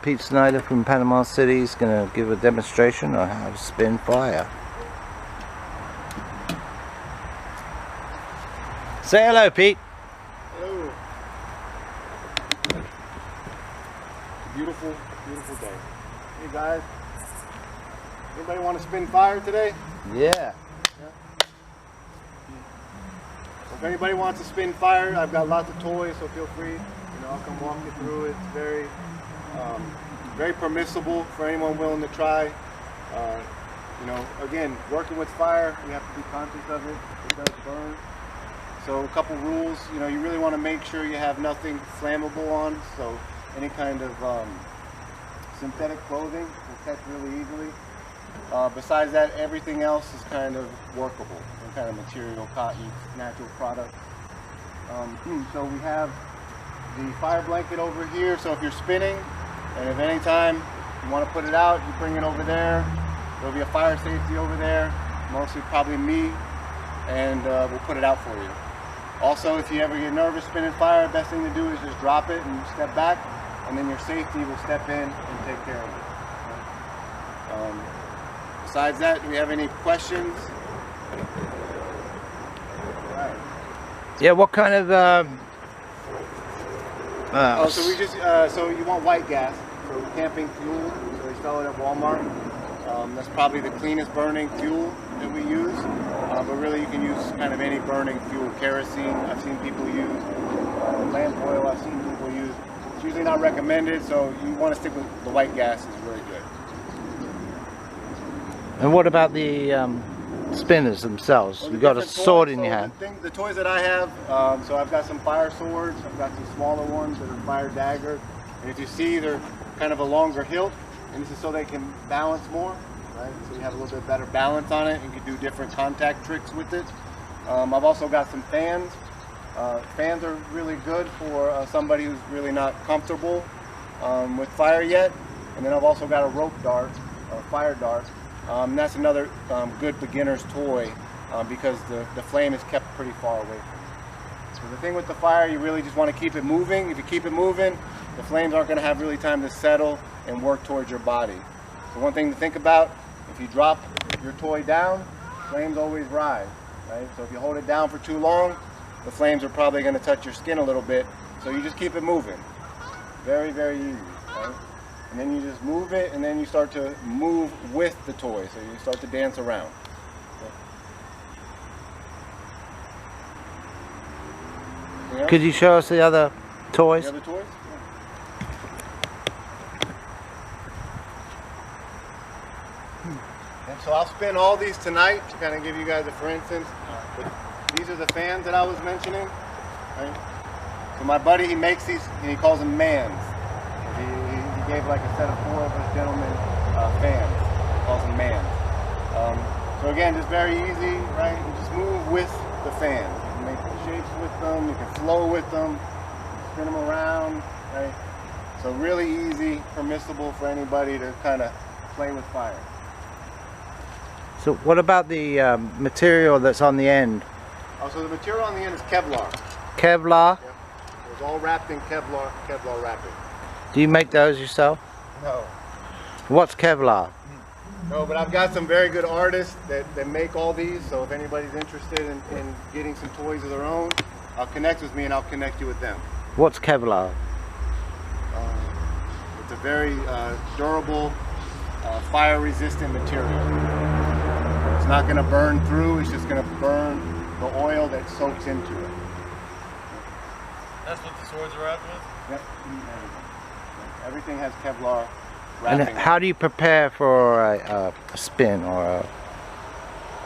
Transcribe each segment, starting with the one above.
Pete Snyder from Panama City is going to give a demonstration on how to spin fire. Say hello, Pete. Hello. Beautiful, beautiful day. Hey guys, anybody want to spin fire today? Yeah. If anybody wants to spin fire, I've got lots of toys, so feel free. I'll come walk you through it. It's very permissible for anyone willing to try. Again, working with fire, you have to be conscious of it. It does burn. So a couple rules. You really want to make sure you have nothing flammable on. So any kind of synthetic clothing will catch really easily. Besides that, everything else is kind of workable. Some kind of material, cotton, natural product. So we have the fire blanket over here. So if you're spinning, and if any time you want to put it out, you bring it over there. There'll be a fire safety over there, mostly probably me, and we'll put it out for you. Also, if you ever get nervous spinning fire, the best thing to do is just drop it and step back, and then your safety will step in and take care of it. Besides that, do we have any questions? All right. Yeah, what kind of so we just so you want white gas, so camping fuel. So we sell it at Walmart. That's probably the cleanest burning fuel that we use. But really, you can use kind of any burning fuel. Kerosene, I've seen people use. Lamp oil, I've seen people use. It's usually not recommended, so you want to stick with the white gas. Is really good. And what about the spinners themselves? You've got a sword in your hand. The toys that I have, so I've got some fire swords, I've got some smaller ones that are fire dagger, and if you see, they're kind of a longer hilt, and this is so they can balance more, right? So you have a little bit better balance on it, and you can do different contact tricks with it. I've also got some fans. Fans are really good for somebody who's really not comfortable with fire yet, and then I've also got a rope dart, a fire dart. That's another good beginner's toy because the flame is kept pretty far away from you. So the thing with the fire, you really just want to keep it moving. If you keep it moving, the flames aren't going to have really time to settle and work towards your body. So one thing to think about, if you drop your toy down, flames always rise, right? So if you hold it down for too long, the flames are probably going to touch your skin a little bit. So you just keep it moving. Very, very easy, right? And then you just move it, and then you start to move with the toy. So you start to dance around. Okay. Could you show us the other toys? The other toys? Yeah. And so I'll spin all these tonight to kind of give you guys a for instance. These are the fans that I was mentioning. Right? So my buddy, he makes these, and he calls them mans. He gave like a set of 4 of us gentlemen fans. He calls them mans. So again, just very easy, right? You just move with the fans. You can make shapes with them, you can flow with them, spin them around, right? So really easy, permissible for anybody to kind of play with fire. So what about the material that's on the end? Oh, so the material on the end is Kevlar. Kevlar? Yep. It was all wrapped in Kevlar wrapping. Do you make those yourself? No. What's Kevlar? No, but I've got some very good artists that make all these, so if anybody's interested in getting some toys of their own, I'll connect with me and I'll connect you with them. What's Kevlar? It's a very durable, fire-resistant material. It's not going to burn through, it's just going to burn the oil that soaks into it. That's what the swords are wrapped with? Yep. Everything has Kevlar wrapping. And how do you prepare for a spin, or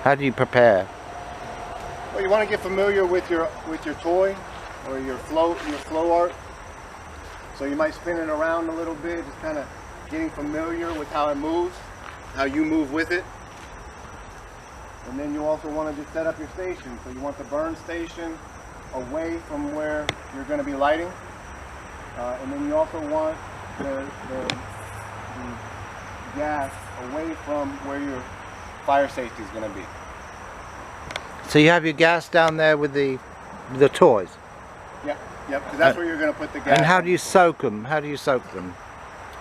how do you prepare? Well, you want to get familiar with your toy or your flow art. So you might spin it around a little bit, just kind of getting familiar with how it moves, how you move with it. And then you also want to just set up your station. So you want the burn station away from where you're going to be lighting. And then you also want the gas away from where your fire safety is going to be. So you have your gas down there with the toys? Yep, because that's where you're going to put the gas. And how do you soak them? How do you soak them?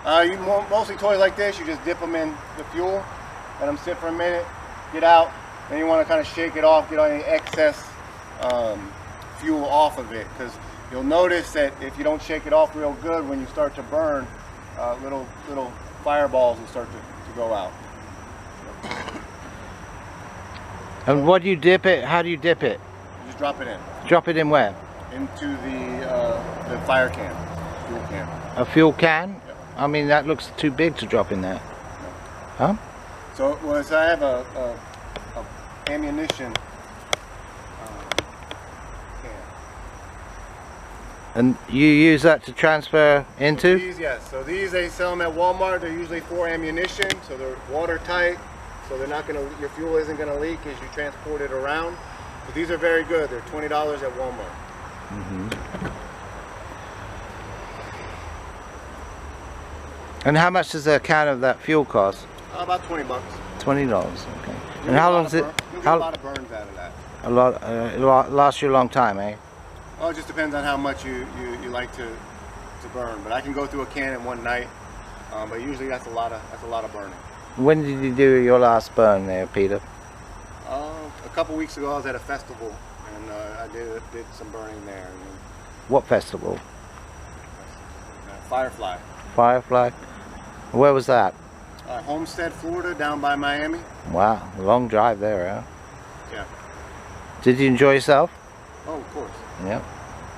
Mostly toys like this, you just dip them in the fuel, let them sit for a minute, get out, then you want to kind of shake it off, get all any excess fuel off of it, because you'll notice that if you don't shake it off real good, when you start to burn, little fireballs will start to go out. And what do you dip it? How do you dip it? You just drop it in. Drop it in where? Into the fire can, fuel can. A fuel can? Yep. I mean, that looks too big to drop in there. Huh? So I have a ammunition can. And you use that to transfer into? These, yes. So these, they sell them at Walmart. They're usually for ammunition, so they're watertight. So they're not gonna, your fuel isn't gonna leak as you transport it around. But these are very good. They're $20 at Walmart. Mm-hmm. And how much does a can of that fuel cost? About 20 bucks. $20. Okay. And how long is it? You get a lot of burns out of that. A lot. It lasts you a long time, eh? Oh, it just depends on how much you like to burn. But I can go through a can in one night. But usually that's a lot of burning. When did you do your last burn there, Peter? A couple weeks ago, I was at a festival, and I did some burning there. What festival? Firefly. Firefly. Where was that? Homestead, Florida, down by Miami. Wow, long drive there, huh? Yeah. Did you enjoy yourself? Oh, of course. Yep.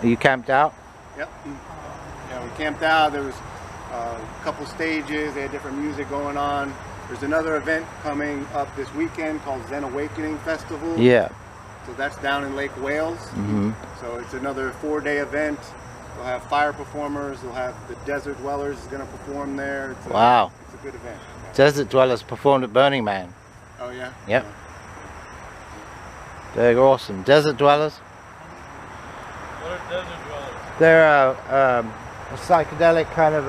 You camped out? Yep. Yeah, we camped out. There was a couple stages. They had different music going on. There's another event coming up this weekend called Zen Awakening Festival. Yeah. So that's down in Lake Wales. Mm-hmm. So it's another 4-day event. They'll have fire performers. They'll have the Desert Dwellers is going to perform there. Wow. It's a good event. Yeah. Desert Dwellers performed at Burning Man. Oh yeah? Yep. Yeah. They're awesome. Desert Dwellers. What are Desert Dwellers? They're a psychedelic kind of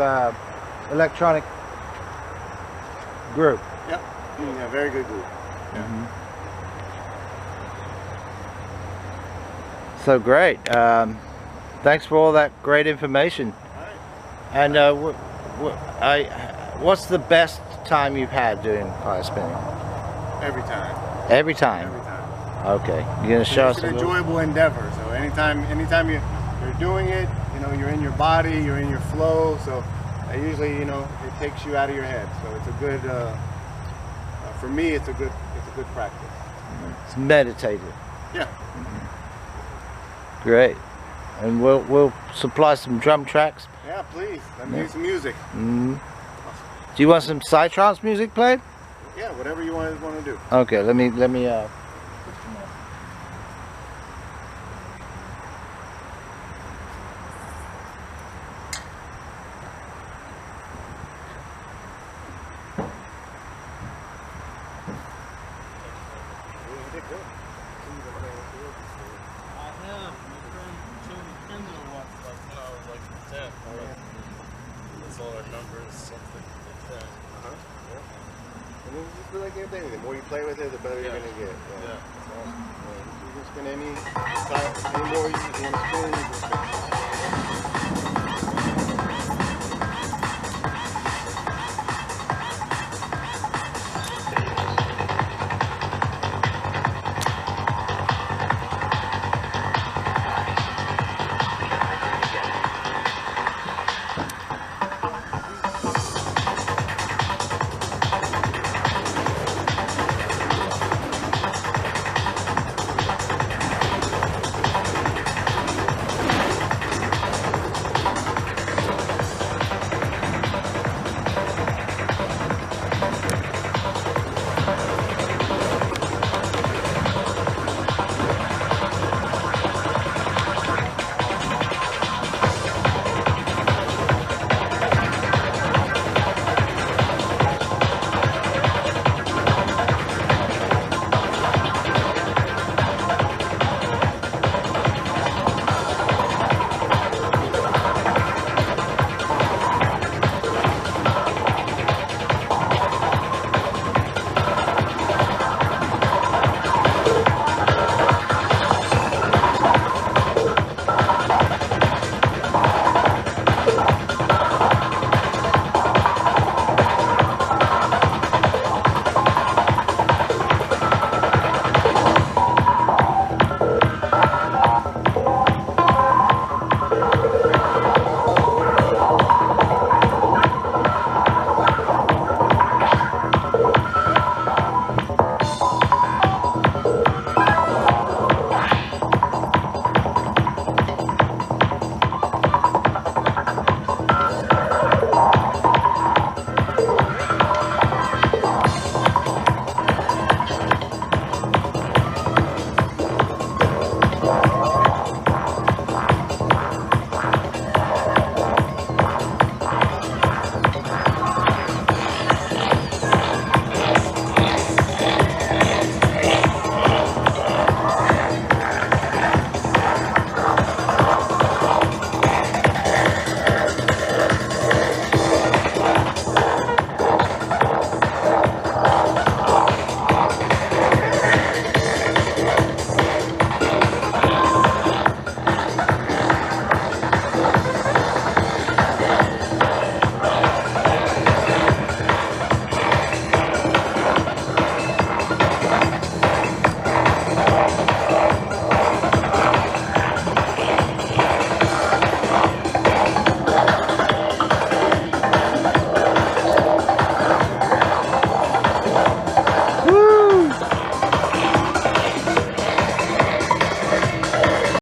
electronic group. Yep. Yeah, very good group. Yeah. Mm-hmm. So great. Thanks for all that great information. All right. And what's the best time you've had doing fire spinning? Every time. Every time? Every time. Okay. You're going to show us It's a an little? enjoyable endeavor. So anytime you're doing it, you know, you're in your body, you're in your flow. So usually, you know, it takes you out of your head. So it's a good, for me, it's a good practice. It's meditative. Yeah. Great. And we'll supply some drum tracks. Yeah, please. Let me do some music. Mm-hmm. Do you want some psytrance music played? Yeah, whatever you want to do. Okay, let me That's all I remember is something like that. And then just be like anything. The more you play with it, the better you're gonna get. Yeah. You can spin any more you want to spin. You can spin.